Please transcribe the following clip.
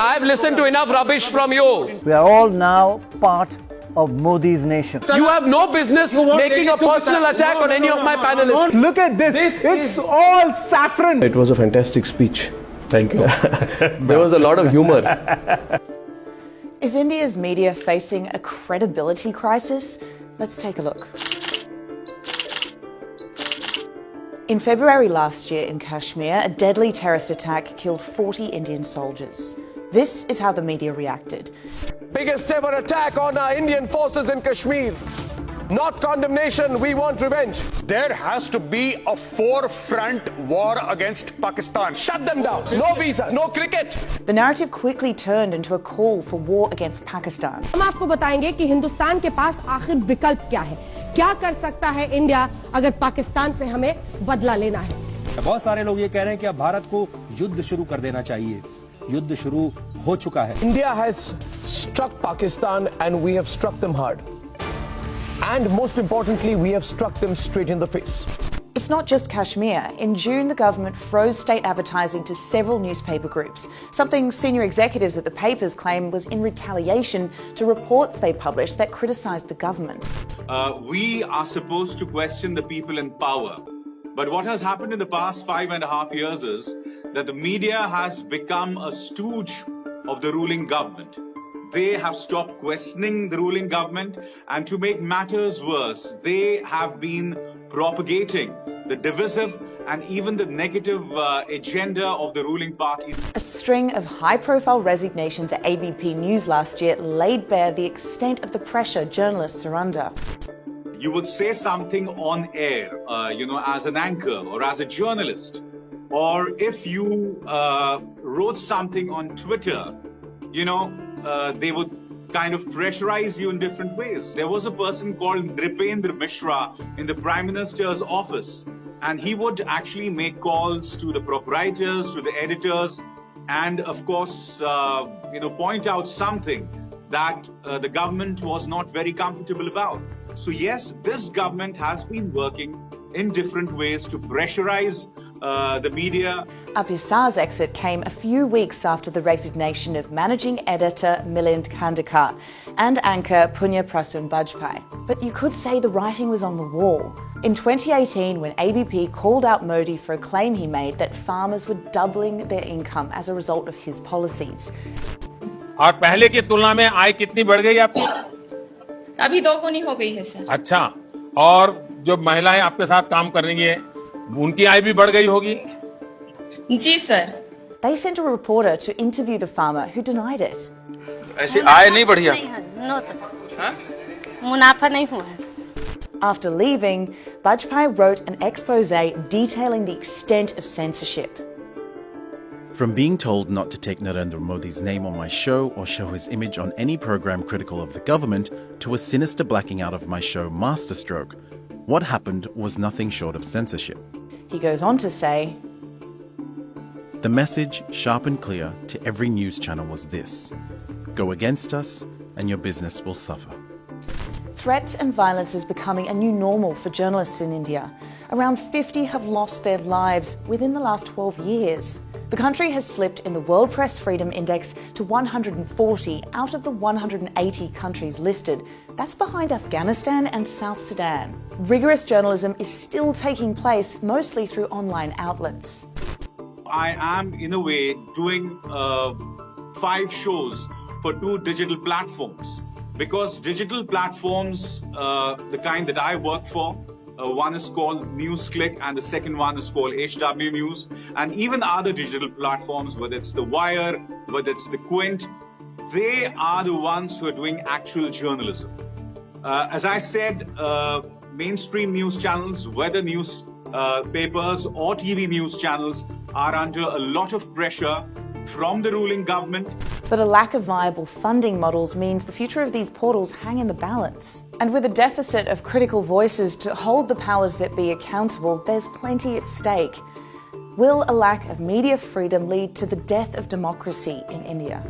I've listened to enough rubbish from you. We are all now part of Modi's nation. You have no business making a personal attack on any of my panelists. Look at this. It's all saffron. It was a fantastic speech. Thank you. There was a lot of humor. Is India's media facing a credibility crisis? Let's take a look. In February last year in Kashmir, a deadly terrorist attack killed 40 Indian soldiers. This is how the media reacted. Biggest ever attack on our Indian forces in Kashmir. Not condemnation, we want revenge. There has to be a four-front war against Pakistan. Shut them down. No visa, no cricket. The narrative quickly turned into a call for war against Pakistan. हम आपको बताएंगे कि हिंदुस्तान के पास आखिर विकल्प क्या है, क्या कर सकता है इंडिया अगर पाकिस्तान से हमें बदला लेना है। बहुत सारे लोग ये कह रहे हैं कि अब भारत को युद्ध शुरू कर देना चाहिए। युद्ध शुरू हो चुका है। India has struck Pakistan and we have struck them hard. And most importantly, we have struck them straight in the face. It's not just Kashmir. In June, the government froze state advertising to several newspaper groups, something senior executives at the papers claim was in retaliation to reports they published that criticised the government. We are supposed to question the people in power. But what has happened in the past 5.5 years is that the media has become a stooge of the ruling government. They have stopped questioning the ruling government, and to make matters worse, they have been propagating the divisive and even the negative agenda of the ruling party. A string of high-profile resignations at ABP News last year laid bare the extent of the pressure journalists are under. You would say something on air, as an anchor or as a journalist, or if you wrote something on Twitter, they would kind of pressurize you in different ways. There was a person called Nripendra Mishra in the Prime Minister's office, and he would actually make calls to the proprietors, to the editors, and of course, point out something that the government was not very comfortable about. So yes, this government has been working in different ways to pressurize the media. Apisar's exit came a few weeks after the resignation of managing editor Milind Khandekar and anchor Punya Prasun Bajpai. But you could say the writing was on the wall. In 2018, when ABP called out Modi for a claim he made that farmers were doubling their income as a result of his policies. और पहले की तुलना में आय कितनी बढ़ गई आपकी? अभी 2 गुनी हो गई है सर। अच्छा, और जो महिलाएं आपके साथ काम कर रही हैं, उनकी आय भी बढ़ गई होगी? जी sir. They sent a reporter to interview the farmer who denied it. ऐसी आय नहीं बढ़ी है? No sir. मुनाफा नहीं हुआ है। After leaving, Bajpai wrote an expose detailing the extent of censorship. From being told not to take Narendra Modi's name on my show or show his image on any program critical of the government, to a sinister blacking out of my show Masterstroke, what happened was nothing short of censorship. He goes on to say, the message, sharp and clear, to every news channel was this: go against us and your business will suffer. Threats and violence is becoming a new normal for journalists in India. Around 50 have lost their lives within the last 12 years. The country has slipped in the World Press Freedom Index to 140 out of the 180 countries listed. That's behind Afghanistan and South Sudan. Rigorous journalism is still taking place, mostly through online outlets. I am, in a way, doing 5 shows for 2 digital platforms. Because digital platforms, the kind that I work for, one is called NewsClick and the second one is called HW News, and even other digital platforms, whether it's The Wire, whether it's The Quint, they are the ones who are doing actual journalism. As I said, mainstream news channels, whether news papers or TV news channels, are under a lot of pressure from the ruling government. But a lack of viable funding models means the future of these portals hang in the balance. And with a deficit of critical voices to hold the powers that be accountable, there's plenty at stake. Will a lack of media freedom lead to the death of democracy in India?